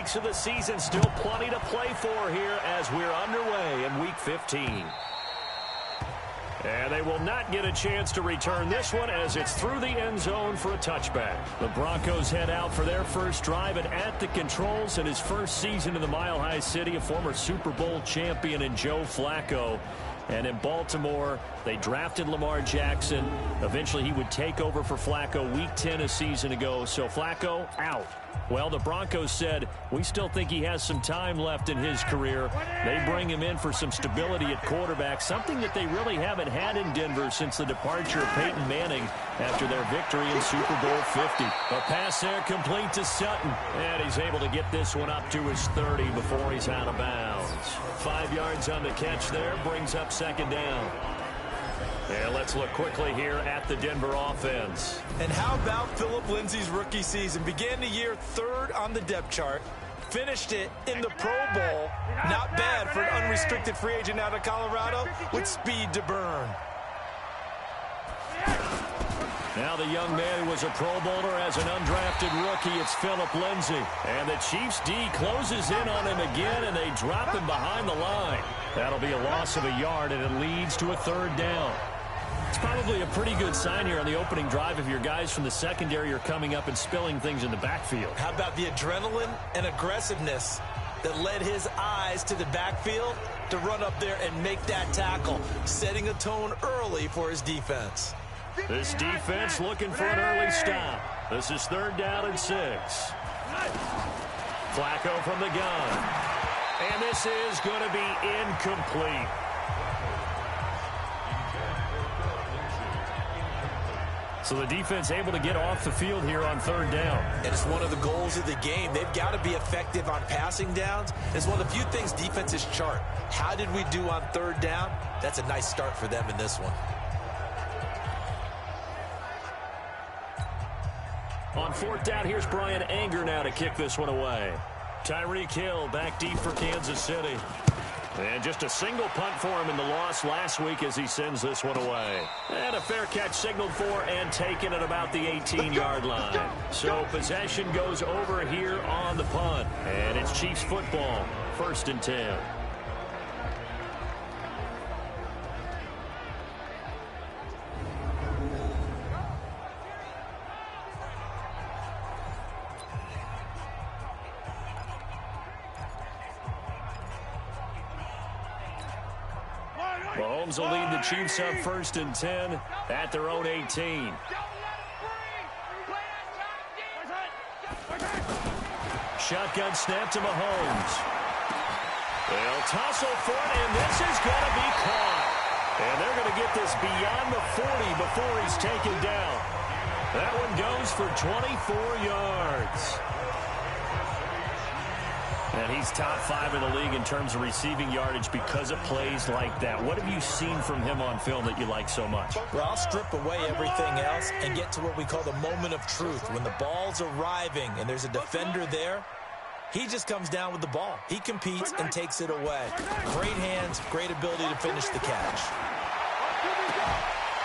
weeks of the season. Still plenty to play for here as we're underway in Week 15. And they will not get a chance to return this one as it's through the end zone for a touchback. The Broncos head out for their first drive, and at the controls in his first season in the Mile High City, a former Super Bowl champion in Joe Flacco. And in Baltimore, they drafted Lamar Jackson. Eventually, he would take over for Flacco Week 10 a season ago. So Flacco out. Well, the Broncos said, we still think he has some time left in his career. They bring him in for some stability at quarterback, something that they really haven't had in Denver since the departure of Peyton Manning after their victory in Super Bowl 50. A pass there complete to Sutton, and he's able to get this one up to his 30 before he's out of bounds. 5 yards on the catch there, brings up second down. And let's look quickly here at the Denver offense. And how about Phillip Lindsay's rookie season? Began the year 3rd on the depth chart. Finished it in the Pro Bowl. Not bad for an unrestricted free agent out of Colorado with speed to burn. Now the young man who was a Pro Bowler as an undrafted rookie, it's Phillip Lindsay. And the Chiefs D closes in on him again, and they drop him behind the line. That'll be a loss of a yard, and it leads to a 3rd down. It's probably a pretty good sign here on the opening drive if your guys from the secondary are coming up and spilling things in the backfield. How about the adrenaline and aggressiveness that led his eyes to the backfield to run up there and make that tackle, setting a tone early for his defense. This defense looking for an early stop. This is 3rd down and 6. Flacco from the gun. And this is going to be incomplete. So the defense able to get off the field here on 3rd down. And it's one of the goals of the game. They've got to be effective on passing downs. It's one of the few things defenses chart. How did we do on 3rd down? That's a nice start for them in this one. On 4th down, here's Brian Anger now to kick this one away. Tyreek Hill back deep for Kansas City. And just a single punt for him in the loss last week as he sends this one away. And a fair catch signaled for and taken at about the 18-yard line. So possession goes over here on the punt. And it's Chiefs football, 1st and 10. Mahomes will lead the Chiefs up 1st and 10 at their own 18. Shotgun snap to Mahomes. They'll tussle for it, and this is going to be caught. And they're going to get this beyond the 40 before he's taken down. That one goes for 24 yards. And he's top 5 in the league in terms of receiving yardage because of plays like that. What have you seen from him on film that you like so much? Well, I'll strip away everything else and get to what we call the moment of truth. When the ball's arriving and there's a defender there, he just comes down with the ball. He competes and takes it away. Great hands, great ability to finish the catch.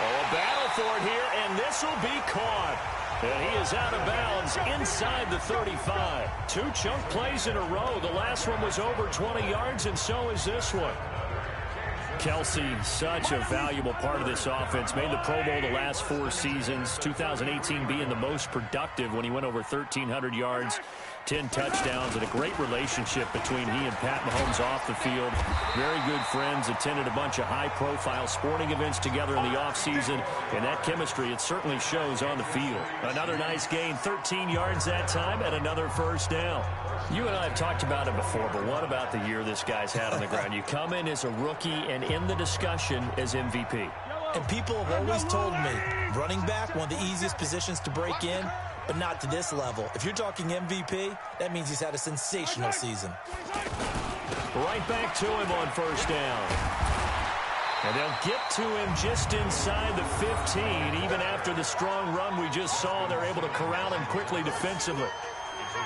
Oh, a battle for it here, and this will be caught. And he is out of bounds inside the 35. 2 chunk plays in a row. The last one was over 20 yards, and so is this one. Kelsey, such a valuable part of this offense. Made the Pro Bowl the last 4 seasons. 2018 being the most productive when he went over 1,300 yards, 10 touchdowns, and a great relationship between he and Pat Mahomes off the field. Very good friends, attended a bunch of high-profile sporting events together in the offseason, and that chemistry, it certainly shows on the field. Another nice gain, 13 yards that time, and another 1st down. You and I have talked about it before, but what about the year this guy's had on the ground? You come in as a rookie and in the discussion as MVP. And people have always told me, running back, one of the easiest positions to break in, but not to this level. If you're talking MVP, that means he's had a sensational season. Right back to him on 1st down. And they'll get to him just inside the 15. Even after the strong run we just saw, they're able to corral him quickly defensively.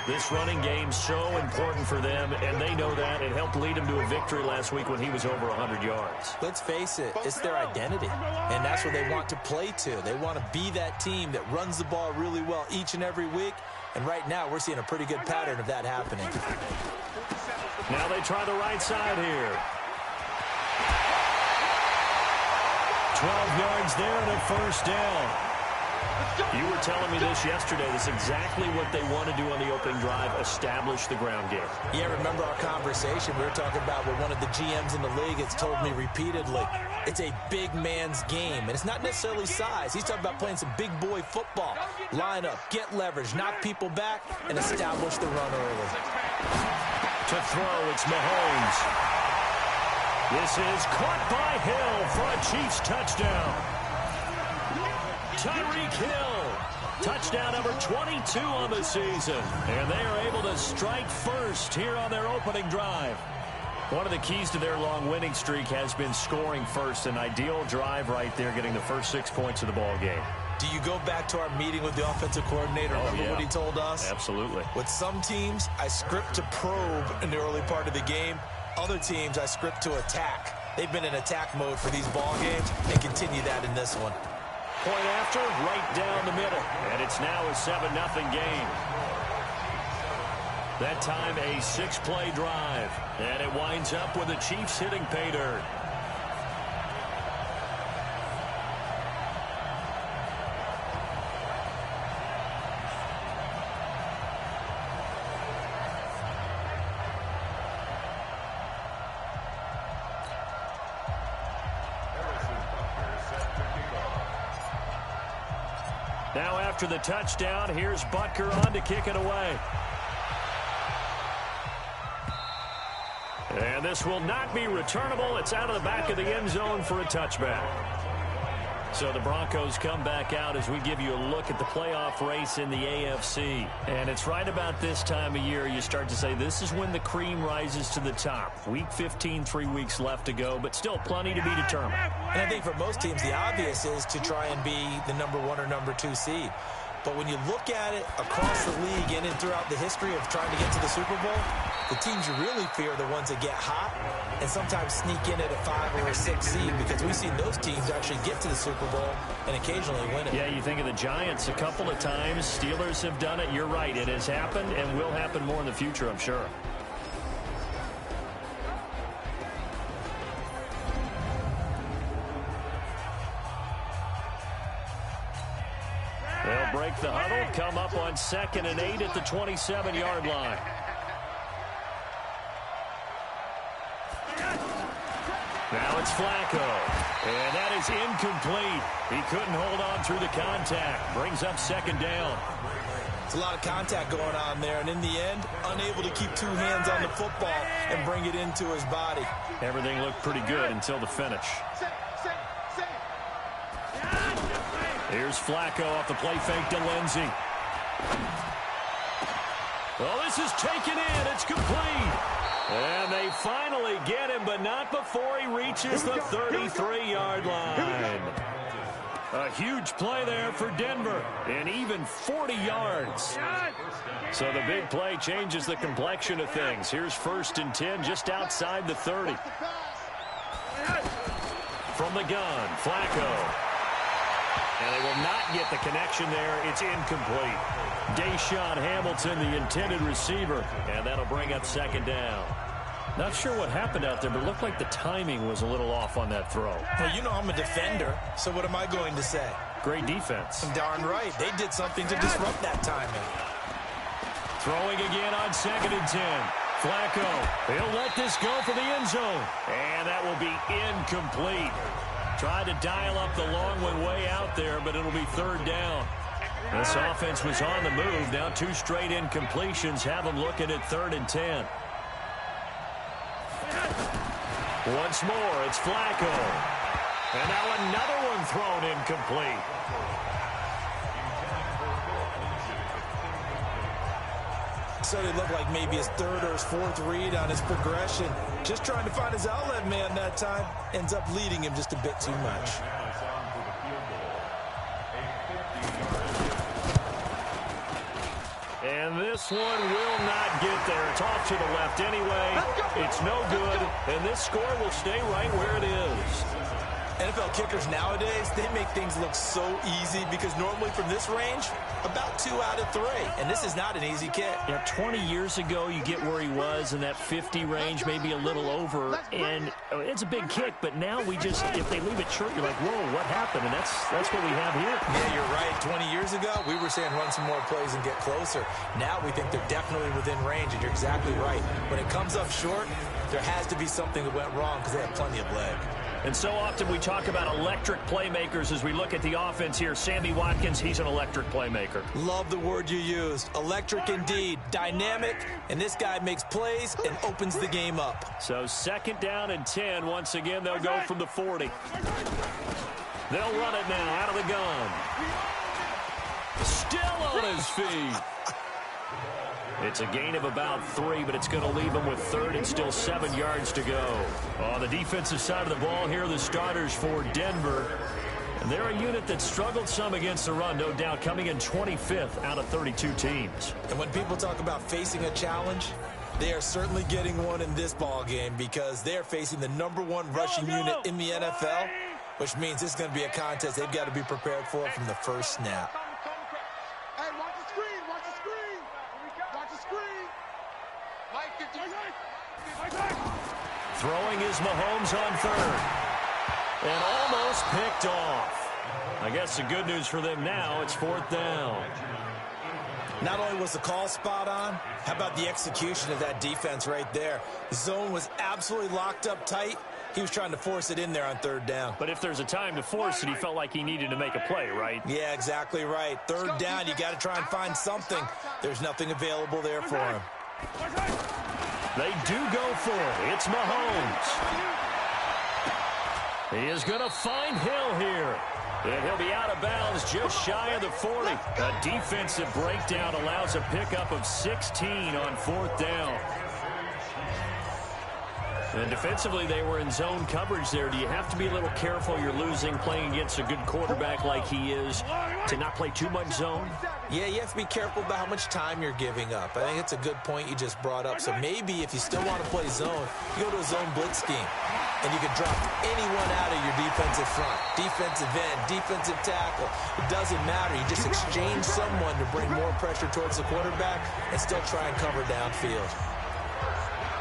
This running game so important for them, and they know that. It helped lead him to a victory last week when he was over 100 yards. Let's face it, it's their identity, and that's what they want to play to. They want to be that team that runs the ball really well each and every week And right now, we're seeing a pretty good pattern of that happening. Now they try the right side here. 12 yards there and a first down. You were telling me this yesterday. This is exactly what they want to do on the opening drive, establish the ground game. Yeah, remember our conversation? We were talking about what one of the GMs in the league has told me repeatedly. It's a big man's game, and it's not necessarily size. He's talking about playing some big boy football. Line up, get leverage, knock people back, and establish the run early. To throw, it's Mahomes. This is caught by Hill for a Chiefs touchdown. Tyreek Hill, touchdown number 22 on the season. And they are able to strike first here on their opening drive. One of the keys to their long winning streak has been scoring first. An ideal drive right there, getting the first 6 points of the ball game. Do you go back to our meeting with the offensive coordinator? Remember what he told us? Absolutely. With some teams, I script to probe in the early part of the game. Other teams, I script to attack. They've been in attack mode for these ball games and continue that in this one. Point after, right down the middle. And it's now a 7-0 game. That time a 6-play drive. And it winds up with the Chiefs hitting pay dirt. Now after the touchdown, here's Butker on to kick it away. And this will not be returnable. It's out of the back of the end zone for a touchback. So the Broncos come back out as we give you a look at the playoff race in the AFC. And it's right about this time of year you start to say this is when the cream rises to the top. Week 15, 3 weeks left to go, but still plenty to be determined. And I think for most teams, the obvious is to try and be the number 1 or number 2 seed. But when you look at it across the league and throughout the history of trying to get to the Super Bowl, the teams you really fear are the ones that get hot and sometimes sneak in at a 5 or a 6 seed, because we've seen those teams actually get to the Super Bowl and occasionally win it. Yeah, you think of the Giants a couple of times. Steelers have done it. You're right. It has happened and will happen more in the future, I'm sure. They'll break the huddle, come up on 2nd and 8 at the 27-yard line. Now it's Flacco, and that is incomplete. He couldn't hold on through the contact. Brings up 2nd down. It's a lot of contact going on there, and in the end, unable to keep 2 hands on the football and bring it into his body. Everything looked pretty good until the finish. Here's Flacco off the play fake to Lindsey. Well, this is taken in. It's complete. And they finally get him, but not before he reaches the 33-yard line. A huge play there for Denver, and even 40 yards. So the big play changes the complexion of things. Here's 1st and 10 just outside the 30. From the gun, Flacco. And they will not get the connection there. It's incomplete. Deshaun Hamilton, the intended receiver. And that'll bring up 2nd down. Not sure what happened out there, but it looked like the timing was a little off on that throw. Well, you know I'm a defender, so what am I going to say? Great defense. Darn right. They did something to disrupt that timing. Throwing again on 2nd and 10. Flacco, he'll let this go for the end zone. And that will be incomplete. Tried to dial up the long one way out there, but it'll be 3rd down. This offense was on the move. Now 2 straight incompletions have them looking at 3rd and 10. Once more, it's Flacco. And now another one thrown incomplete. So they look like maybe his 3rd or his 4th read on his progression. Just trying to find his outlet man that time. Ends up leading him just a bit too much. And this one will not get there. It's off to the left anyway. It's no good, and this score will stay right where it is. NFL kickers nowadays, they make things look so easy because normally from this range, about 2 out of 3. And this is not an easy kick. Yeah, 20 years ago, you get where he was in that 50 range, maybe a little over. And it's a big kick, but now we just, if they leave it short, you're like, whoa, what happened? And that's what we have here. Yeah, you're right. 20 years ago, we were saying run some more plays and get closer. Now we think they're definitely within range, and you're exactly right. When it comes up short, there has to be something that went wrong because they have plenty of leg. And so often we talk about electric playmakers as we look at the offense here. Sammy Watkins, he's an electric playmaker. Love the word you used. Electric indeed. Dynamic, and this guy makes plays and opens the game up. So 2nd down and 10. Once again, they'll go from the 40. They'll run it now out of the gun. Still on his feet. It's a gain of about 3, but it's going to leave him with 3rd and still 7 yards to go. On the defensive side of the ball here, the starters for Denver. And they're a unit that struggled some against the run, no doubt, coming in 25th out of 32 teams. And when people talk about facing a challenge, they are certainly getting one in this ball game because they're facing the #1 rushing unit in the NFL, which means this is going to be a contest they've got to be prepared for from the first snap. Throwing is Mahomes on 3rd. And almost picked off. I guess the good news for them now, it's 4th down. Not only was the call spot on, how about the execution of that defense right there? The zone was absolutely locked up tight. He was trying to force it in there on 3rd down. But if there's a time to force it, he felt like he needed to make a play, right? Yeah, exactly right. 3rd down, you got to try and find something. There's nothing available there for him. They do go for it. It's Mahomes. He is going to find Hill here. And he'll be out of bounds just shy of the 40. A defensive breakdown allows a pickup of 16 on 4th down. And defensively, they were in zone coverage there. Do you have to be a little careful? You're losing playing against a good quarterback like he is to not play too much zone? Yeah, you have to be careful about how much time you're giving up. I think it's a good point you just brought up. So maybe if you still want to play zone, you go to a zone blitz scheme. And you can drop anyone out of your defensive front. Defensive end, defensive tackle. It doesn't matter. You just exchange someone to bring more pressure towards the quarterback and still try and cover downfield.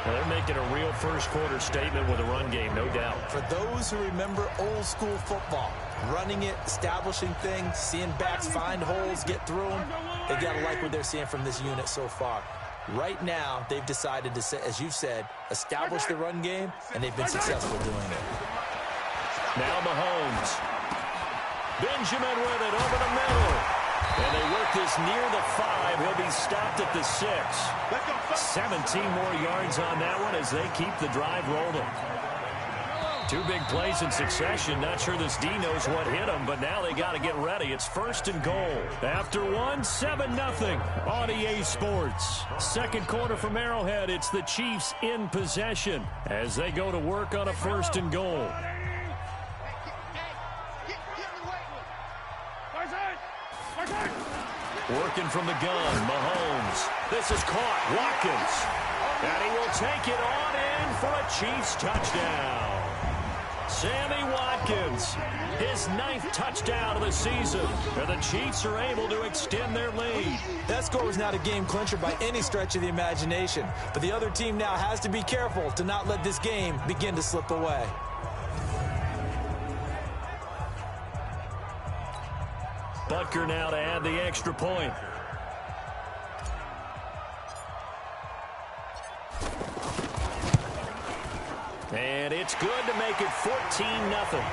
Well, they're making a real first-quarter statement with a run game, no doubt. For those who remember old-school football, running it, establishing things, seeing backs find holes, get through them, they've got to like what they're seeing from this unit so far. Right now, they've decided to, as you've said, establish the run game, and they've been successful doing it. Now Mahomes. Benjamin with it over the middle. And they work this near the 5. He'll be stopped at the 6. 17 more yards on that one as they keep the drive rolling. 2 big plays in succession. Not sure this D knows what hit him, but now they got to get ready. It's 1st and goal. After 1, 7-0 on EA Sports. 2nd quarter from Arrowhead. It's the Chiefs in possession as they go to work on a 1st and goal. Working from the gun, Mahomes. This is caught, Watkins. And he will take it on in for a Chiefs touchdown. Sammy Watkins, his 9th touchdown of the season. And the Chiefs are able to extend their lead. That score was not a game clincher by any stretch of the imagination. But the other team now has to be careful to not let this game begin to slip away. Butker now to add the extra point. And it's good to make it 14-0.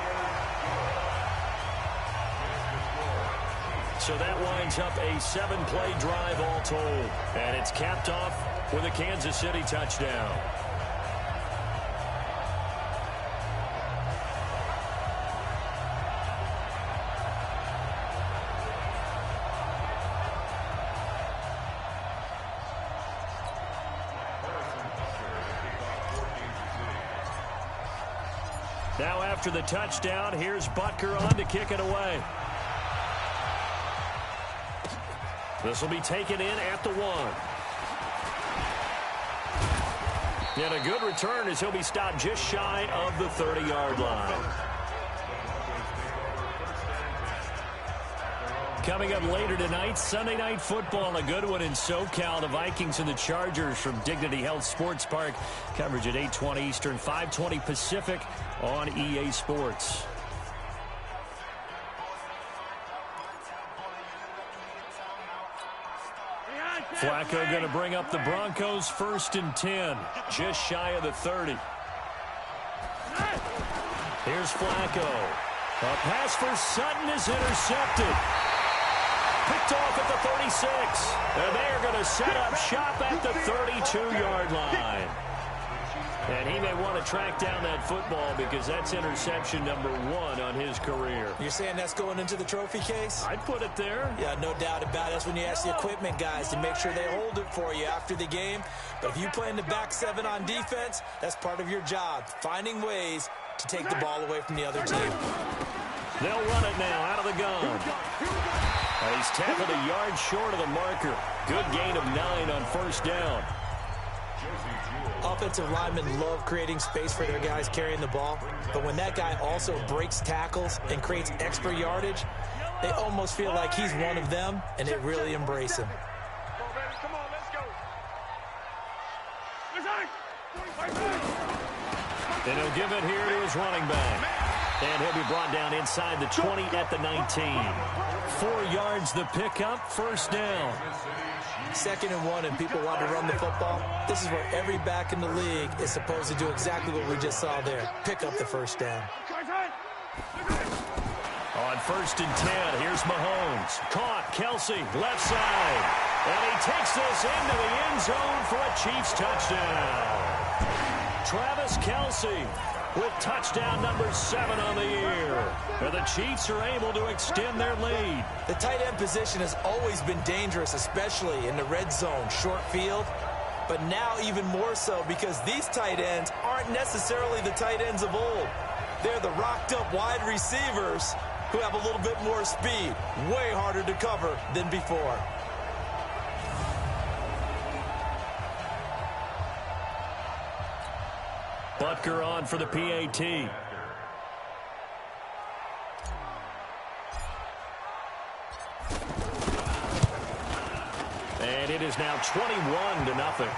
So that winds up a 7-play drive all told. And it's capped off with a Kansas City touchdown. Now after the touchdown, here's Butker on to kick it away. This will be taken in at the 1. And a good return as he'll be stopped just shy of the 30-yard line. Coming up later tonight, Sunday Night Football, a good one in SoCal. The Vikings and the Chargers from Dignity Health Sports Park. Coverage at 8:20 Eastern, 5:20 Pacific on EA Sports. Flacco going to bring up the Broncos 1st and 10, just shy of the 30. Here's Flacco. A pass for Sutton is intercepted. Picked off at the 36. And they're going to set up shop at the 32-yard line. And he may want to track down that football because that's interception number 1 on his career. You're saying that's going into the trophy case? I'd put it there. Yeah, no doubt about it. That's when you ask the equipment guys to make sure they hold it for you after the game. But if you play in the back 7 on defense, that's part of your job, finding ways to take the ball away from the other team. They'll run it now out of the gun. He's tackled a yard short of the marker. Good gain of 9 on 1st down. Offensive linemen love creating space for their guys carrying the ball, but when that guy also breaks tackles and creates extra yardage, they almost feel like he's one of them, and they really embrace him. And he'll give it here to his running back. And he'll be brought down inside the 20 at the 19. 4 yards the pickup, 1st down. 2nd and 1, and people want to run the football. This is where every back in the league is supposed to do exactly what we just saw there. Pick up the 1st down. On 1st and 10, here's Mahomes. Caught, Kelsey, left side. And he takes this into the end zone for a Chiefs touchdown. Travis Kelsey with touchdown number 7 on the year. And the Chiefs are able to extend their lead. The tight end position has always been dangerous, especially in the red zone, short field. But now even more so because these tight ends aren't necessarily the tight ends of old. They're the rocked-up wide receivers who have a little bit more speed. Way harder to cover than before. Butker on for the PAT. And it is now 21-0.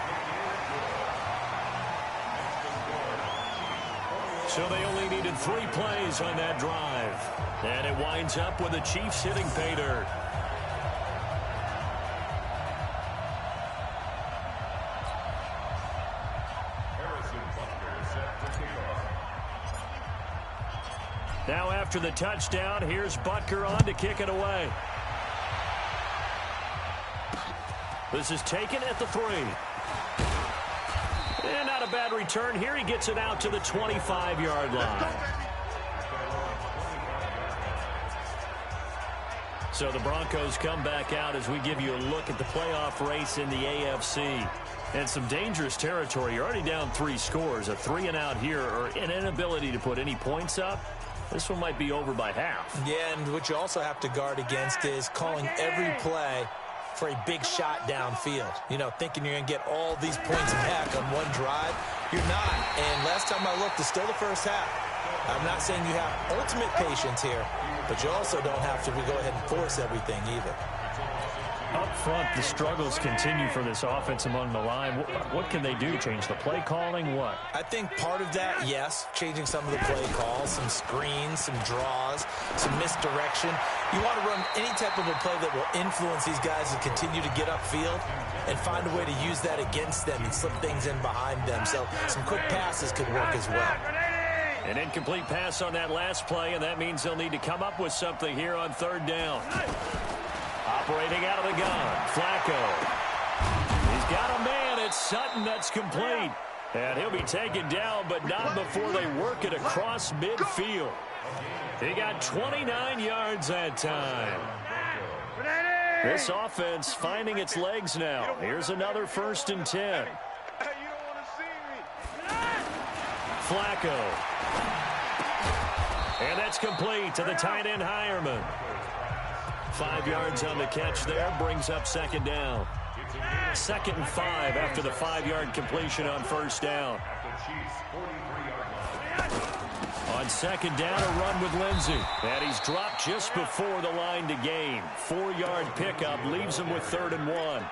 So they only needed 3 plays on that drive. And it winds up with the Chiefs hitting pay dirt. Now after the touchdown, here's Butker on to kick it away. This is taken at the 3. And not a bad return here. He gets it out to the 25-yard line. So the Broncos come back out as we give you a look at the playoff race in the AFC. And some dangerous territory. You're already down 3 scores. A 3-and-out here or an inability to put any points up. This one might be over by half. Yeah, and what you also have to guard against is calling every play for a big shot downfield. You know, thinking you're going to get all these points back on one drive. You're not. And last time I looked, it's still the first half. I'm not saying you have ultimate patience here, but you also don't have to go ahead and force everything either. Up front, the struggles continue for this offense among the line. What can they do? Change the play calling? What? I think part of that, yes, changing some of the play calls, some screens, some draws, some misdirection. You want to run any type of a play that will influence these guys to continue to get upfield and find a way to use that against them and slip things in behind them. So some quick passes could work as well. An incomplete pass on that last play, and that means they'll need to come up with something here on 3rd down. Operating out of the gun, Flacco. He's got a man. It's Sutton that's complete. And he'll be taken down, but not before they work it across midfield. He got 29 yards that time. This offense finding its legs now. Here's another 1st and 10. Flacco. And that's complete to the tight end, Hireman. 5 yards on the catch there, brings up 2nd down. 2nd and 5 after the 5-yard completion on 1st down. On second down, a run with Lindsey. And he's dropped just before the line to gain. 4-yard pickup leaves him with 3rd and 1.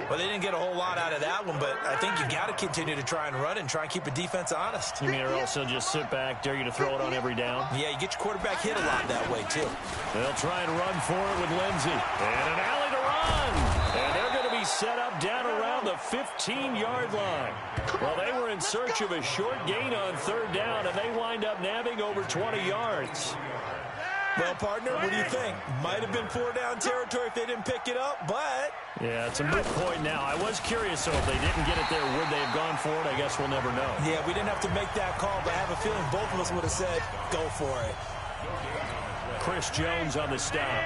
Well, they didn't get a whole lot out of that one, but I think you got to continue to try and run and try and keep the defense honest. You mean or else they'll just sit back, dare you to throw it on every down? Yeah, you get your quarterback hit a lot that way, too. They'll try and run for it with Lindsey. And an alley to run. And they're going to be set up down around the 15-yard line. Well, they were in search of a short gain on 3rd down, and they wind up nabbing over 20 yards. Well, partner, what do you think? Might have been 4-down territory if they didn't pick it up, but... Yeah, it's a moot point now. I was curious, so if they didn't get it there, would they have gone for it? I guess we'll never know. Yeah, we didn't have to make that call, but I have a feeling both of us would have said, go for it. Chris Jones on the stop.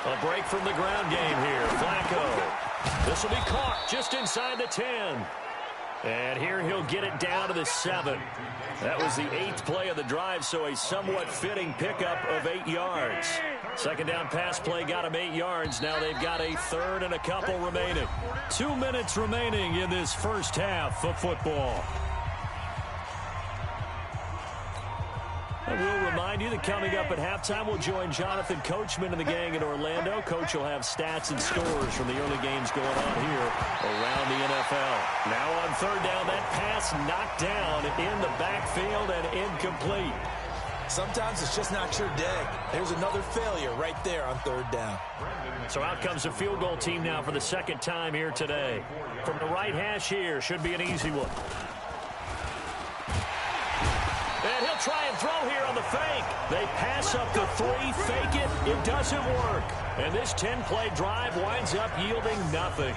A break from the ground game here. Flacco. This will be caught just inside the 10. And here he'll get it down to the 7. That was the 8th play of the drive, so a somewhat fitting pickup of 8 yards. Second down pass play got him 8 yards. Now they've got a 3rd and a couple remaining. 2 minutes remaining in this first half of football. I will remind you that coming up at halftime, we'll join Jonathan Coachman and the gang in Orlando. Coach will have stats and scores from the early games going on here around the NFL. Now on 3rd down, that pass knocked down in the backfield and incomplete. Sometimes it's just not your day. There's another failure right there on 3rd down. So out comes a field goal team now for the 2nd time here today. From the right hash here, should be an easy one. And he'll try and throw here on the fake. They pass up the 3, fake it. It doesn't work. And this 10-play drive winds up yielding nothing.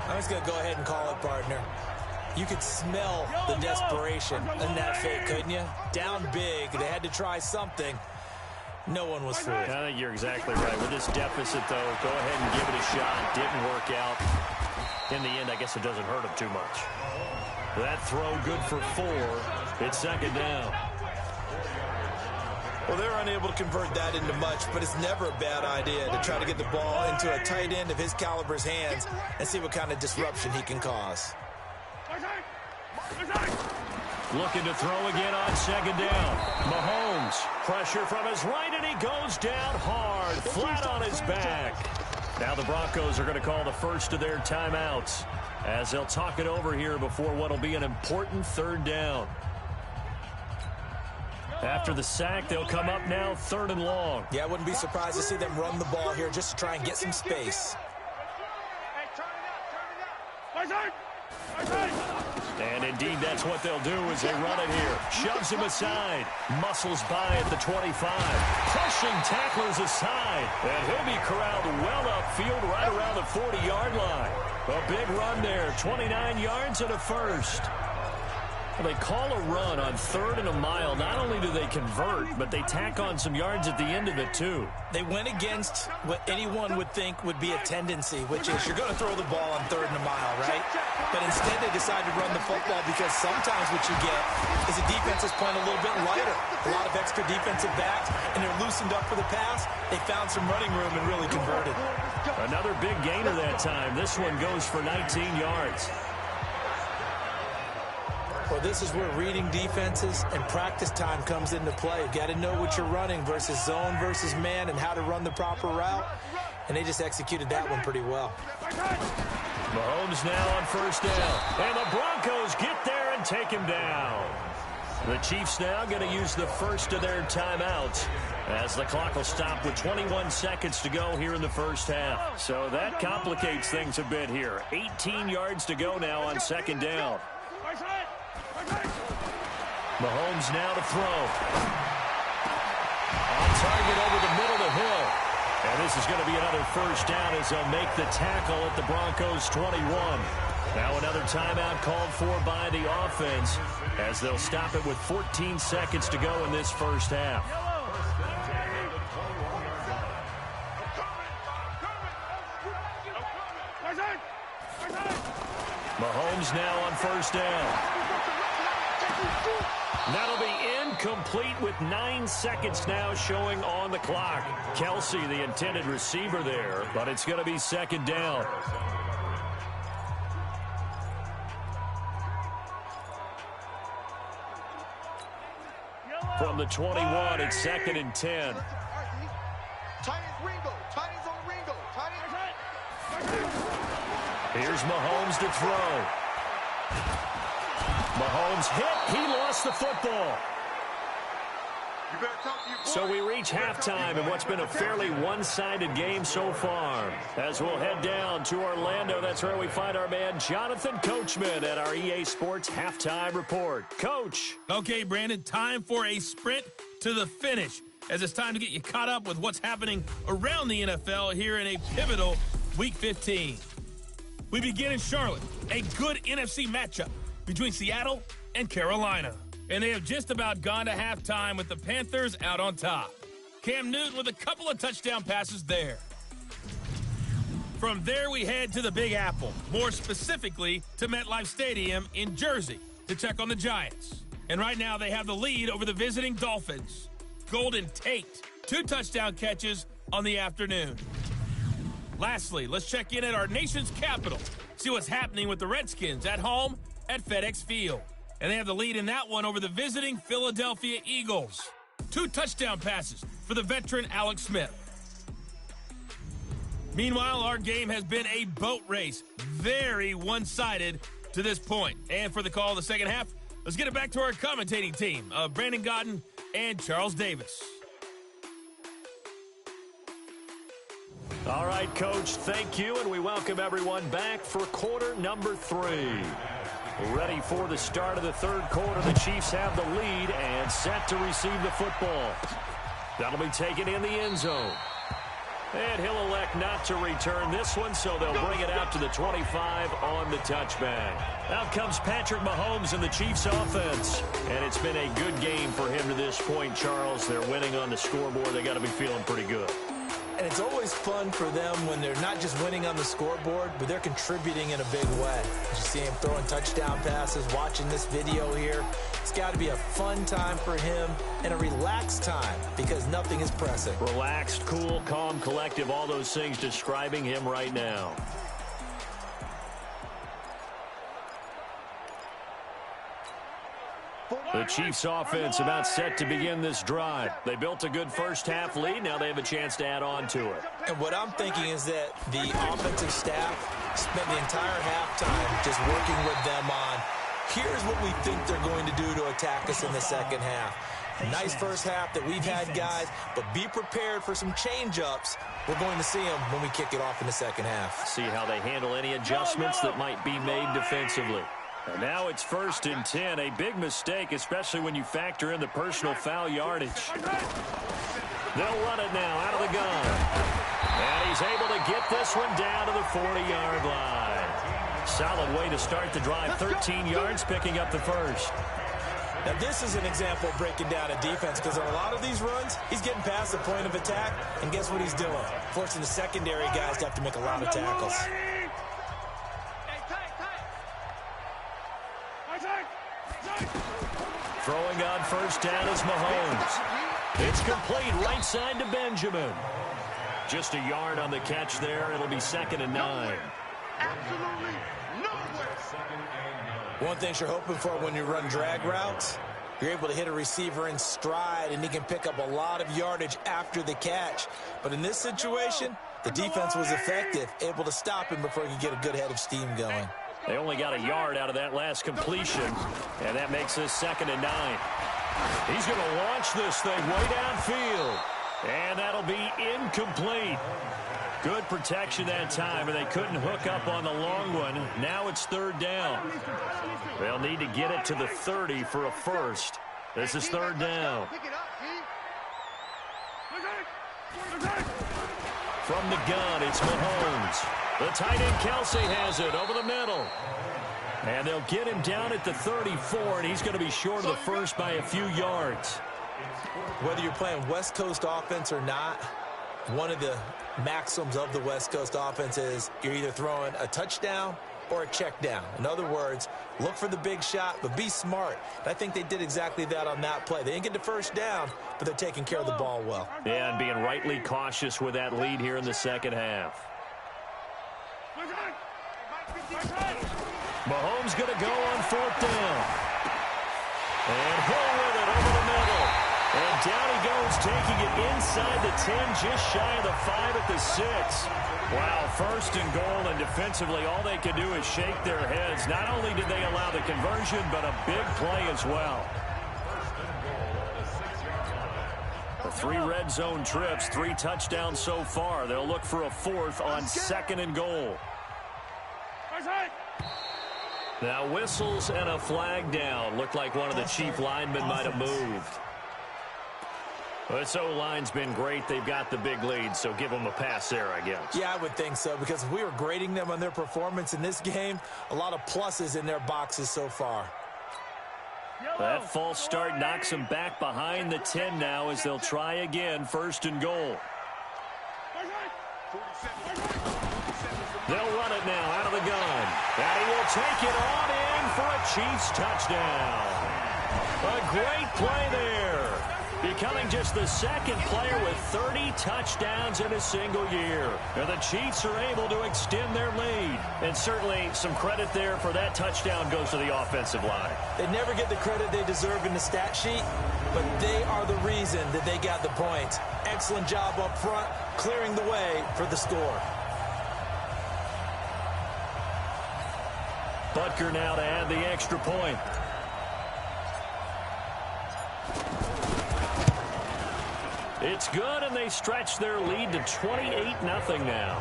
I'm just going to go ahead and call it, partner. You could smell the desperation in that fake, couldn't you? Down big. They had to try something. No one was fooled. I think you're exactly right. With this deficit, though, go ahead and give it a shot. Didn't work out. In the end, I guess it doesn't hurt him too much. That throw good for 4. It's 2nd down. Well, they're unable to convert that into much, but it's never a bad idea to try to get the ball into a tight end of his caliber's hands and see what kind of disruption he can cause. Looking to throw again on 2nd down. Mahomes, pressure from his right, and he goes down hard, flat on his back. Now the Broncos are going to call the first of their timeouts as they'll talk it over here before what will be an important 3rd down. After the sack, they'll come up now 3rd and long. Yeah, I wouldn't be surprised to see them run the ball here just to try and get some space. And indeed, that's what they'll do as they run it here. Shoves him aside. Muscles by at the 25. Crushing tacklers aside. And he'll be corralled well upfield right around the 40-yard line. A big run there. 29 yards and a first. Well, they call a run on 3rd and a mile. Not only do they convert, but they tack on some yards at the end of it, too. They went against what anyone would think would be a tendency, which is you're going to throw the ball on 3rd and a mile, right? But instead they decide to run the football because sometimes what you get is a defense is playing a little bit lighter. A lot of extra defensive backs, and they're loosened up for the pass. They found some running room and really converted. Another big gainer that time. This one goes for 19 yards. Well, this is where reading defenses and practice time comes into play. You've got to know what you're running versus zone versus man and how to run the proper route. And they just executed that one pretty well. Mahomes now on 1st down. And the Broncos get there and take him down. The Chiefs now going to use the first of their timeouts as the clock will stop with 21 seconds to go here in the first half. So that complicates things a bit here. 18 yards to go now on 2nd down. Mahomes now to throw. On target over the middle to Hill. And this is going to be another first down as they'll make the tackle at the Broncos 21. Now another timeout called for by the offense as they'll stop it with 14 seconds to go in this first half. Mahomes now on 1st down. That'll be incomplete with 9 seconds now showing on the clock. Kelsey, the intended receiver there, but it's going to be second down. From the 21, it's 2nd and 10. Here's Mahomes to throw. Mahomes hit. He lost the football. So we reach halftime in what's been a fairly one-sided game so far. As we'll head down to Orlando, that's where we find our man Jonathan Coachman at our EA Sports Halftime Report. Coach. Okay, Brandon, time for a sprint to the finish, as it's time to get you caught up with what's happening around the NFL here in a pivotal Week 15. We begin in Charlotte, a good NFC matchup between Seattle and Carolina. And they have just about gone to halftime with the Panthers out on top. Cam Newton with a couple of touchdown passes there. From there, we head to the Big Apple, more specifically to MetLife Stadium in Jersey to check on the Giants. And right now, they have the lead over the visiting Dolphins. Golden Tate, 2 touchdown catches on the afternoon. Lastly, let's check in at our nation's capital, see what's happening with the Redskins at home at FedEx Field. And they have the lead in that one over the visiting Philadelphia Eagles. 2 touchdown passes for the veteran Alex Smith. Meanwhile, our game has been a boat race. Very one-sided to this point. And for the call of the second half, let's get it back to our commentating team of Brandon Godden and Charles Davis. All right, Coach, thank you, and we welcome everyone back for quarter number 3. Ready for the start of the third quarter. The Chiefs have the lead and set to receive the football. That'll be taken in the end zone. And he'll elect not to return this one, so they'll bring it out to the 25 on the touchback. Out comes Patrick Mahomes and the Chiefs offense. And it's been a good game for him to this point, Charles. They're winning on the scoreboard. They got to be feeling pretty good. And it's always fun for them when they're not just winning on the scoreboard, but they're contributing in a big way. You see him throwing touchdown passes, watching this video here. It's got to be a fun time for him and a relaxed time because nothing is pressing. Relaxed, cool, calm, collective, all those things describing him right now. The Chiefs offense about set to begin this drive. They built a good first-half lead. Now they have a chance to add on to it. And what I'm thinking is that the offensive staff spent the entire halftime just working with them on, here's what we think they're going to do to attack us in the second half. Nice first half that we've had, guys, but be prepared for some change-ups. We're going to see them when we kick it off in the second half. See how they handle any adjustments that might be made defensively. And now it's 1st and 10, a big mistake, especially when you factor in the personal foul yardage. They'll run it now out of the gun. And he's able to get this one down to the 40-yard line. Solid way to start the drive, 13 yards, picking up the first. Now, this is an example of breaking down a defense because on a lot of these runs, he's getting past the point of attack, and guess what he's doing? Forcing the secondary guys to have to make a lot of tackles. Throwing on first down is Mahomes. It's complete right side to Benjamin. Just a yard on the catch there. It'll be 2nd and 9. Absolutely nowhere. One thing you're hoping for when you run drag routes, you're able to hit a receiver in stride, and he can pick up a lot of yardage after the catch. But in this situation, the defense was effective, able to stop him before he could get a good head of steam going. They only got a yard out of that last completion, and that makes this 2nd and 9. He's going to launch this thing way downfield, and that'll be incomplete. Good protection that time, and they couldn't hook up on the long one. Now it's 3rd down. They'll need to get it to the 30 for a first. This is 3rd down. From the gun, it's Mahomes. The tight end Kelsey has it over the middle. And they'll get him down at the 34, and he's going to be short of the first by a few yards. Whether you're playing West Coast offense or not, one of the maxims of the West Coast offense is you're either throwing a touchdown or a check down. In other words, look for the big shot, but be smart. And I think they did exactly that on that play. They didn't get the first down, but they're taking care of the ball well. Yeah, and being rightly cautious with that lead here in the second half. Mahomes going to go on 4th down. And Hill with it over the middle. And down he goes, taking it inside the 10, just shy of the 5 at the 6. Wow, 1st and goal, and defensively all they could do is shake their heads. Not only did they allow the conversion, but a big play as well. The 3 red zone trips, 3 touchdowns so far. They'll look for a 4th on 2nd and goal. Now whistles and a flag down. Looked like one of the chief linemen might have moved. This O-line's been great. They've got the big lead, so give them a pass there, I guess. Yeah, I would think so, because if we were grading them on their performance in this game, a lot of pluses in their boxes so far. That false start knocks them back behind the 10 now as they'll try again, 1st and goal. They'll run it now out of the gun. And he will take it on in for a Chiefs touchdown. A great play there. Becoming just the 2nd player with 30 touchdowns in a single year. And the Chiefs are able to extend their lead. And certainly some credit there for that touchdown goes to the offensive line. They never get the credit they deserve in the stat sheet, but they are the reason that they got the points. Excellent job up front, clearing the way for the score. Butker now to add the extra point. It's good, and they stretch their lead to 28-0 now.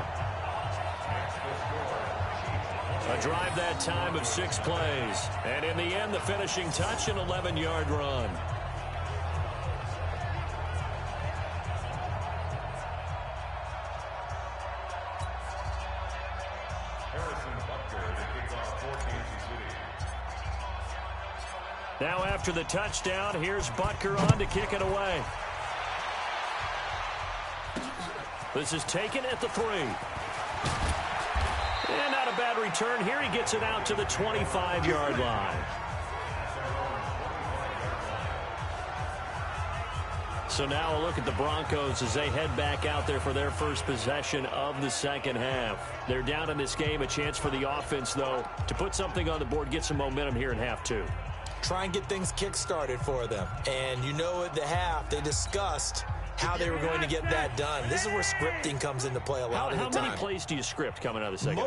A drive that time of 6 plays. And in the end, the finishing touch, an 11-yard run. Now after the touchdown, here's Butker on to kick it away. This is taken at the 3. And not a bad return. Here he gets it out to the 25-yard line. So now a look at the Broncos as they head back out there for their first possession of the second half. They're down in this game. A chance for the offense, though, to put something on the board, get some momentum here in half 2. Try and get things kick-started for them. And you know at the half, they discussed how they were going to get that done. This is where scripting comes into play a lot of the time. How many plays do you script coming out of the second?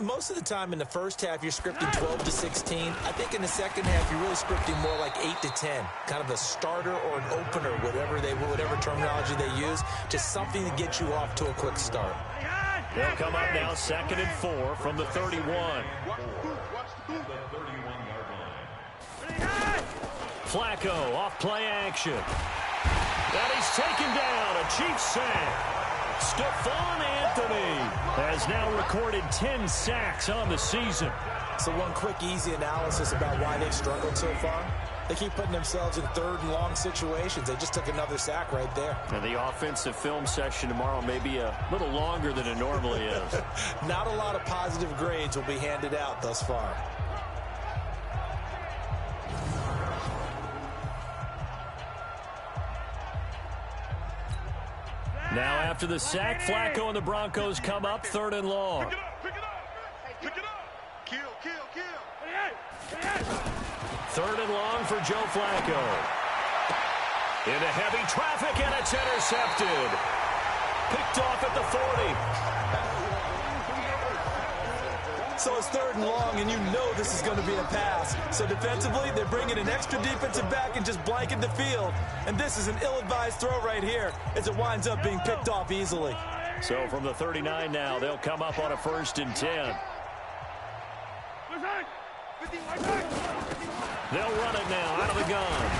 Most of the time in the first half, you're scripting 12 to 16. I think in the second half, you're really scripting more like 8 to 10. Kind of a starter or an opener, whatever terminology they use. Just something to get you off to a quick start. They'll come up now 2nd and 4 from the 31. Flacco off play action. And he's taken down. A Chiefs sack. Stephon Anthony has now recorded 10 sacks on the season. So one quick, easy analysis about why they've struggled so far. They keep putting themselves in 3rd and long situations. They just took another sack right there. And the offensive film session tomorrow may be a little longer than it normally is. Not a lot of positive grades will be handed out thus far. Now after the sack, Flacco and the Broncos come up 3rd and long. Pick it up. Kill. 3rd and long for Joe Flacco. Into heavy traffic, and it's intercepted. Picked off at the 40. So it's 3rd and long, and you know this is going to be a pass. So defensively, they're bringing an extra defensive back and just blanket the field. And this is an ill-advised throw right here as it winds up being picked off easily. So from the 39 now, they'll come up on a 1st and 10. They'll run it now out of the gun.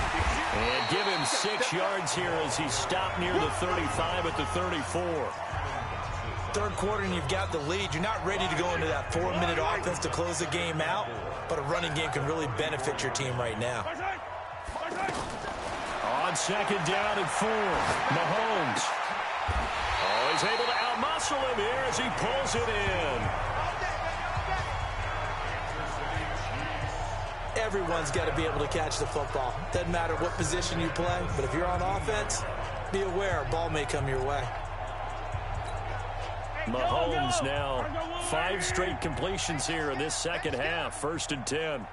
And give him 6 yards here as he's stopped near the 35 at the 34. 3rd quarter and you've got the lead. You're not ready to go into that 4-minute offense to close the game out, but a running game can really benefit your team right now. On 2nd down and 4, Mahomes. Oh, he's able to outmuscle him here as he pulls it in. Everyone's got to be able to catch the football. Doesn't matter what position you play, but if you're on offense, be aware a ball may come your way. Mahomes now 5 straight completions here in this second half. 1st and 10.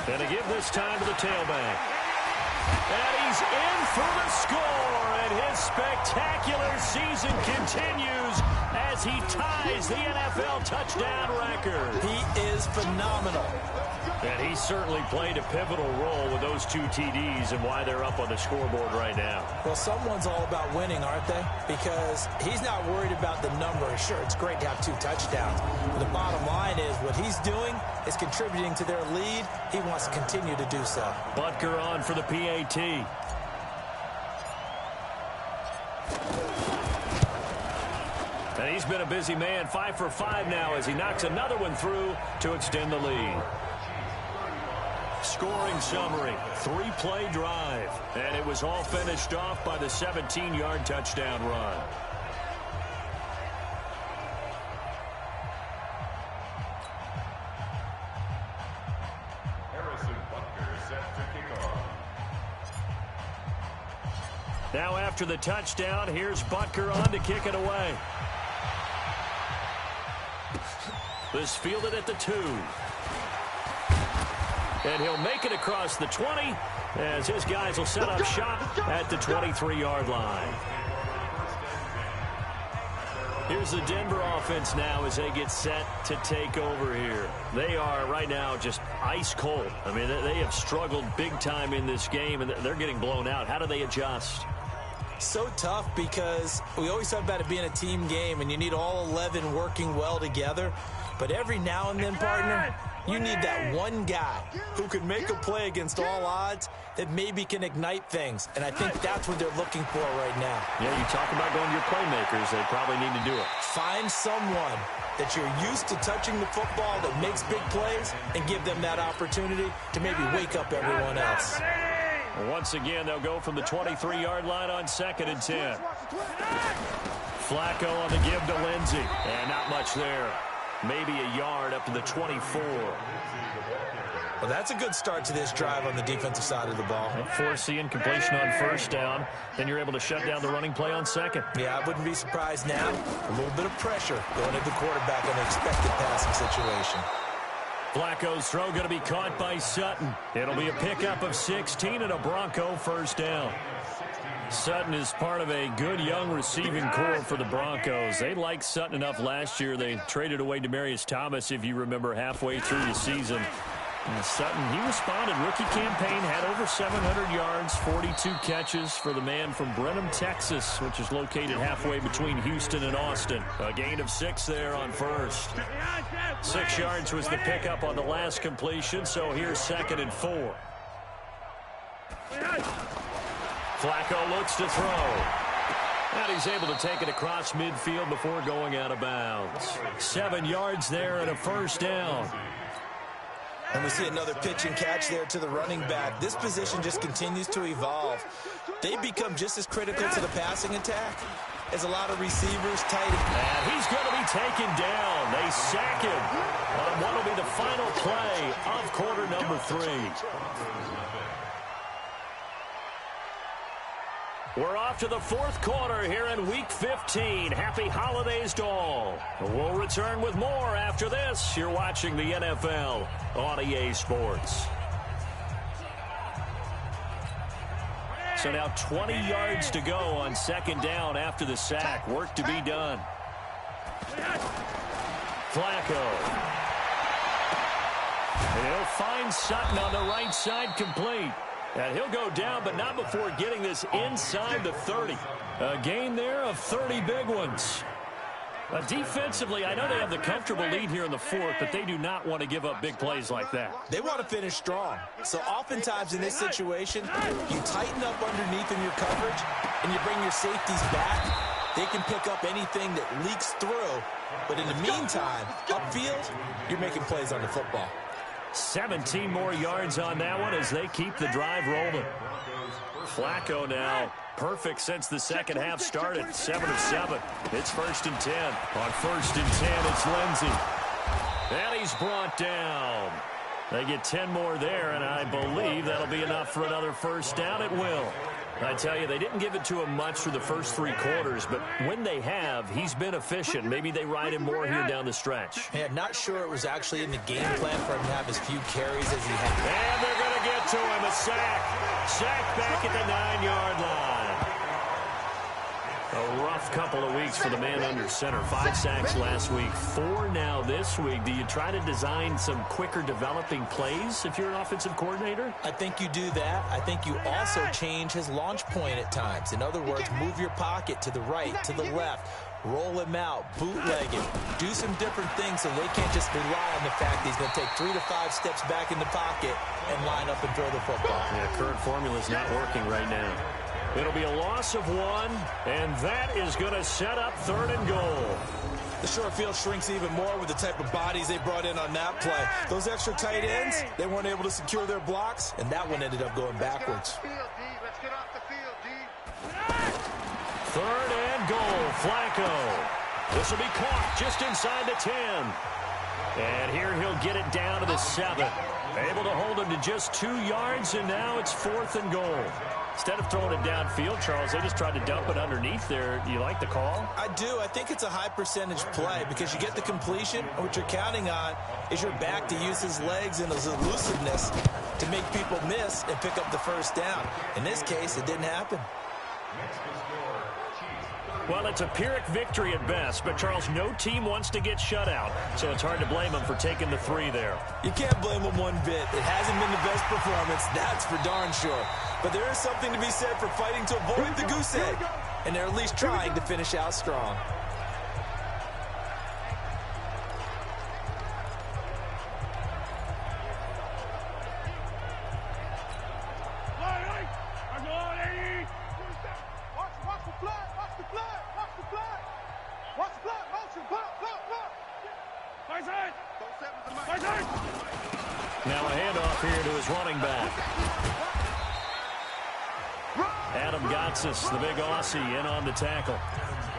And to give this time to the tailback. And he's in for the score, and his spectacular season continues as he ties the NFL touchdown record. He is phenomenal. And he certainly played a pivotal role with those 2 TDs and why they're up on the scoreboard right now. Well, someone's all about winning, aren't they? Because he's not worried about the number. Sure, it's great to have 2 touchdowns. But the bottom line is what he's doing is contributing to their lead. He wants to continue to do so. Butker on for the PAT. And he's been a busy man. 5 for 5 now as he knocks another one through to extend the lead. Scoring summary, 3-play drive. And it was all finished off by the 17-yard touchdown run. Now after the touchdown, here's Butker on to kick it away. This fielded at the 2. And he'll make it across the 20 as his guys will set up shop at the 23-yard line. Here's the Denver offense now as they get set to take over here. They are right now just ice cold. I mean, they have struggled big time in this game, and they're getting blown out. How do they adjust? So tough because we always talk about it being a team game, and you need all 11 working well together. But every now and then, partner, you need that one guy who can make a play against all odds that maybe can ignite things. And I think that's what they're looking for right now. Yeah, you talk about going to your playmakers. They probably need to do it. Find someone that you're used to touching the football that makes big plays and give them that opportunity to maybe wake up everyone else. Once again, they'll go from the 23-yard line on 2nd and 10. Flacco on the give to Lindsey. And not much there. Maybe a yard up to the 24. Well, that's a good start to this drive on the defensive side of the ball. Force the incompletion on 1st down. Then you're able to shut down the running play on 2nd. Yeah, I wouldn't be surprised now. A little bit of pressure going into the quarterback in an expected passing situation. Flacco's throw going to be caught by Sutton. It'll be a pickup of 16 and a Bronco 1st down. Sutton is part of a good young receiving core for the Broncos. They liked Sutton enough last year. They traded away Demaryius Thomas, if you remember, halfway through the season. And Sutton, he responded. Rookie campaign, had over 700 yards, 42 catches for the man from Brenham, Texas, which is located halfway between Houston and Austin. A gain of 6 there on 1st. 6 yards was the pickup on the last completion, so here's 2nd and 4. Flacco looks to throw. And he's able to take it across midfield before going out of bounds. 7 yards there and a 1st down. And we see another pitch and catch there to the running back. This position just continues to evolve. They become just as critical to the passing attack as a lot of receivers, tight end. And he's going to be taken down. They sack him on what will be the final play of quarter number 3. We're off to the 4th quarter here in Week 15. Happy holidays to all. We'll return with more after this. You're watching the NFL on EA Sports. So now 20 yards to go on 2nd down after the sack. Work to be done. Flacco. And he'll find Sutton on the right side complete. And he'll go down, but not before getting this inside the 30. A gain there of 30 big ones. Defensively, I know they have the comfortable lead here in the 4th, but they do not want to give up big plays like that. They want to finish strong. So oftentimes in this situation, you tighten up underneath in your coverage, and you bring your safeties back. They can pick up anything that leaks through. But in the meantime, upfield, you're making plays on the football. 17 more yards on that one as they keep the drive rolling. Flacco now perfect since the second half started. 7 of 7. It's 1st and 10. On 1st and 10, it's Lindsey. And he's brought down. They get 10 more there, and I believe that'll be enough for another first down. It will. I tell you, they didn't give it to him much for the first 3 quarters, but when they have, he's been efficient. Maybe they ride him more here down the stretch. Yeah, not sure it was actually in the game plan for him to have as few carries as he had. And they're going to get to him. A sack. Sack back at the 9-yard line. A rough couple of weeks for the man under center. 5 sacks last week, 4 now this week. Do you try to design some quicker developing plays if you're an offensive coordinator? I think you do that. I think you also change his launch point at times. In other words, move your pocket to the right, to the left. Roll him out, bootleg him. Do some different things so they can't just rely on the fact that he's going to take 3 to 5 steps back in the pocket and line up and throw the football. Yeah, current formula is not working right now. It'll be a loss of 1, and that is going to set up 3rd and goal. The short field shrinks even more with the type of bodies they brought in on that play. Those extra tight ends, they weren't able to secure their blocks, and that one ended up going backwards. 3rd and goal, Flacco. This will be caught just inside the 10. And here he'll get it down to the 7. Able to hold him to just 2 yards, and now it's 4th and goal. Instead of throwing it downfield, Charles, they just tried to dump it underneath there. Do you like the call? I do. I think it's a high percentage play because you get the completion. What you're counting on is your back to use his legs and his elusiveness to make people miss and pick up the first down. In this case, it didn't happen. Well, it's a Pyrrhic victory at best, but, Charles, no team wants to get shut out, so it's hard to blame them for taking the 3 there. You can't blame them one bit. It hasn't been the best performance, that's for darn sure. But there is something to be said for fighting to avoid the goose egg, and they're at least trying to finish out strong. Now a handoff here to his running back. Adam Gotsis, the big Aussie, in on the tackle.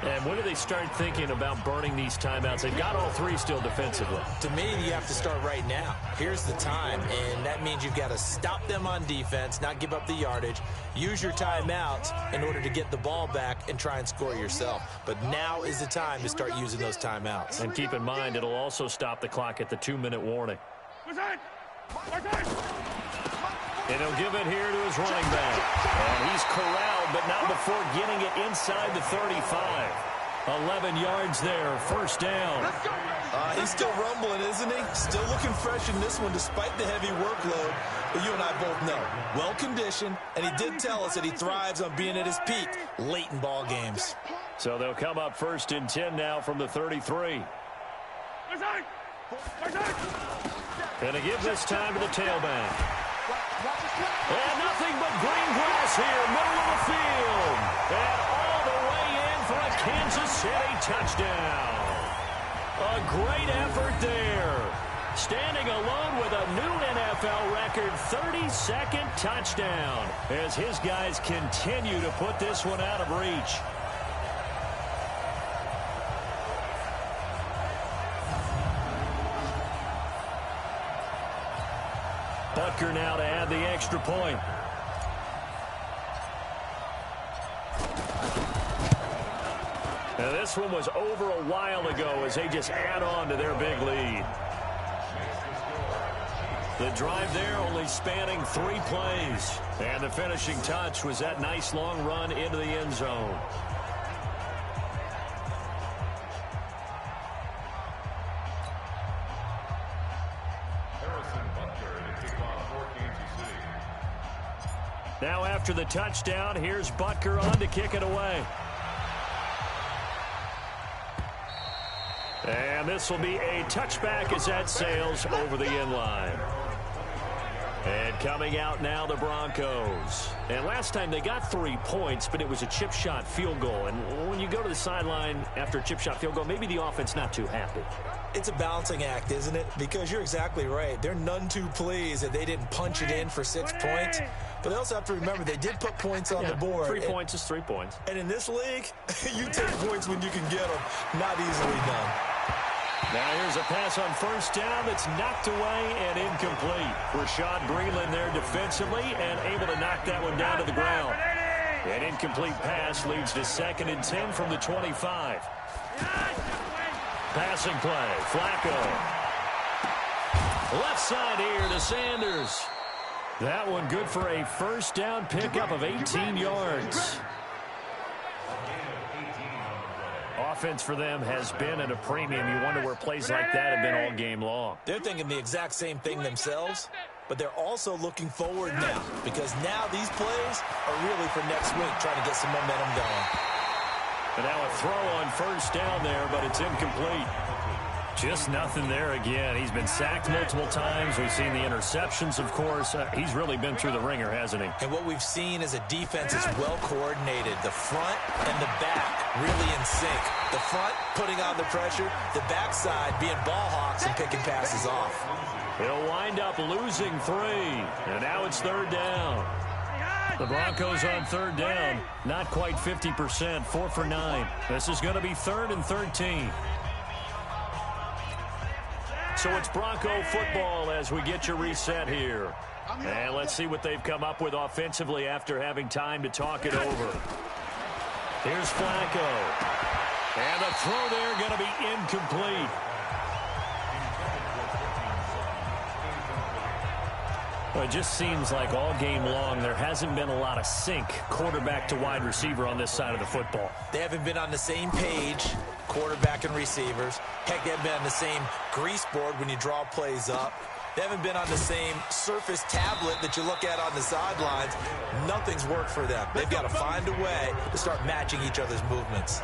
And when do they start thinking about burning these timeouts? They've got all 3 still defensively. To me, you have to start right now. Here's the time, and that means you've got to stop them on defense, not give up the yardage, use your timeouts in order to get the ball back and try and score yourself. But now is the time to start using those timeouts. And keep in mind, it'll also stop the clock at the 2-minute warning. And he'll give it here to his running back. And he's corralled, but not before getting it inside the 35. 11 yards there, first down. He's still rumbling, isn't he? Still looking fresh in this one despite the heavy workload. But you and I both know, well-conditioned, and he did tell us that he thrives on being at his peak late in ball games. So they'll come up 1st and 10 now from the 33. And to give this time to the tailback. And nothing but green grass here, middle of the field. And all the way in for a Kansas City touchdown. A great effort there. Standing alone with a new NFL record 32nd touchdown as his guys continue to put this one out of reach. Butker now to add the extra point. Now this one was over a while ago as they just add on to their big lead. The drive there only spanning 3 plays. And the finishing touch was that nice long run into the end zone. Now after the touchdown, here's Butker on to kick it away. And this will be a touchback as that sails over the end line. And coming out now, the Broncos. And last time they got 3 points, but it was a chip shot field goal. And when you go to the sideline after a chip shot field goal, maybe the offense not too happy. It's a balancing act, isn't it? Because you're exactly right. They're none too pleased that they didn't punch it in for 6 points. But they also have to remember they did put points on the board. 3 points is 3 points. And in this league, you take points when you can get them. Not easily done. Now here's a pass on first down that's knocked away and incomplete. Rashad Breeland there defensively and able to knock that one down to the ground. An incomplete pass leads to 2nd and 10 from the 25. Passing play, Flacco. Left side here to Sanders. That one good for a first down pickup of 18 yards. Offense for them has been at a premium. You wonder where plays like that have been all game long. They're thinking the exact same thing themselves, but they're also looking forward now because now these plays are really for next week, trying to get some momentum going. And now a throw on first down there, but it's incomplete. Just nothing there again. He's been sacked multiple times. We've seen the interceptions, of course. He's really been through the ringer, hasn't he? And what we've seen is a defense is well coordinated. The front and the back really in sync. The front putting on the pressure, the backside being ball hawks and picking passes off. He'll wind up losing 3, and now it's 3rd down. The Broncos on 3rd down, not quite 50%, 4 for 9. This is going to be 3rd and 13. So it's Bronco football as we get you reset here. And let's see what they've come up with offensively after having time to talk it over. Here's Flacco. And the throw there going to be incomplete. Well, it just seems like all game long there hasn't been a lot of sync quarterback to wide receiver on this side of the football. They haven't been on the same page, quarterback and receivers. Heck, they haven't been on the same grease board when you draw plays up. They haven't been on the same surface tablet that you look at on the sidelines. Nothing's worked for them. They've got to find a way to start matching each other's movements.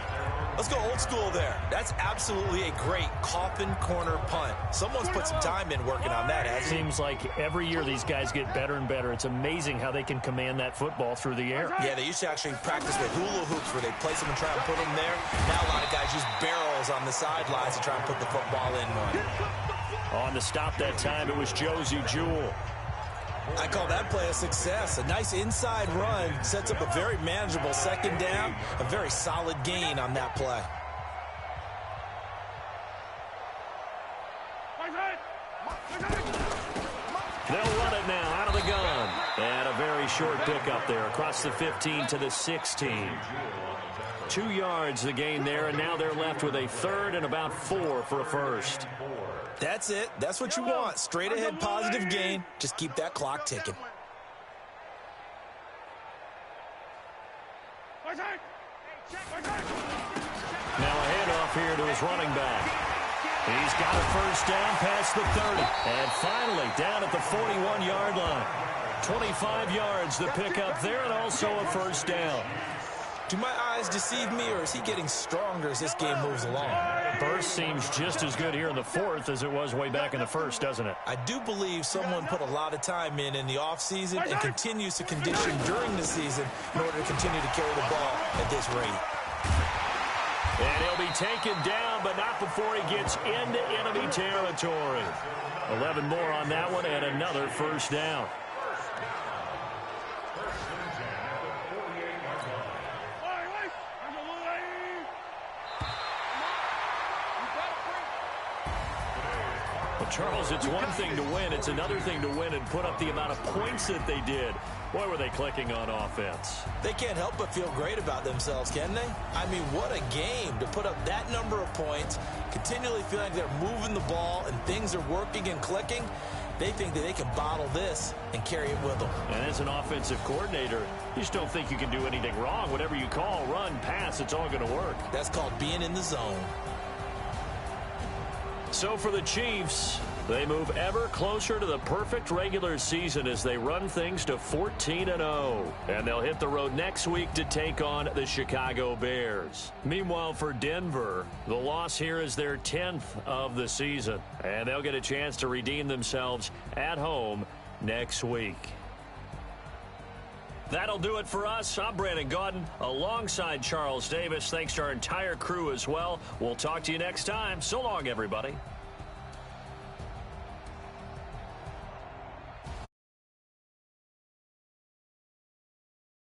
Let's go old school there. That's absolutely a great coffin corner punt. Someone's put some time in working on that, hasn't he? Seems like every year these guys get better and better. It's amazing how they can command that football through the air. Yeah, they used to actually practice with hula hoops where they place them and try and put them there. Now a lot of guys use barrels on the sidelines to try and put the football in one. On the stop that time, it was Josie Jewell. I call that play a success. A nice inside run sets up a very manageable 2nd down, a very solid gain on that play. They'll run it now out of the gun. And a very short pickup there across the 15 to the 16. 2 yards the gain there, and now they're left with a 3rd and about 4 for a first. That's it. That's what you want. Straight ahead positive gain. Just keep that clock ticking. Now a handoff here to his running back. He's got a first down past the 30. And finally down at the 41-yard line. 25 yards the pickup there, and also a first down. Do my eyes deceive me, or is he getting stronger as this game moves along? Burst seems just as good here in the 4th as it was way back in the 1st, doesn't it? I do believe someone put a lot of time in the offseason and continues to condition during the season in order to continue to carry the ball at this rate. And he'll be taken down, but not before he gets into enemy territory. 11 more on that one, and another first down. Charles, it's one thing to win. It's another thing to win and put up the amount of points that they did. Boy, were they clicking on offense. They can't help but feel great about themselves, can they? I mean, what a game to put up that number of points, continually feel like they're moving the ball and things are working and clicking. They think that they can bottle this and carry it with them. And as an offensive coordinator, you just don't think you can do anything wrong. Whatever you call, run, pass, it's all going to work. That's called being in the zone. So for the Chiefs, they move ever closer to the perfect regular season as they run things to 14-0. And they'll hit the road next week to take on the Chicago Bears. Meanwhile, for Denver, the loss here is their 10th of the season. And they'll get a chance to redeem themselves at home next week. That'll do it for us. I'm Brandon Gaudin alongside Charles Davis. Thanks to our entire crew as well. We'll talk to you next time. So long, everybody.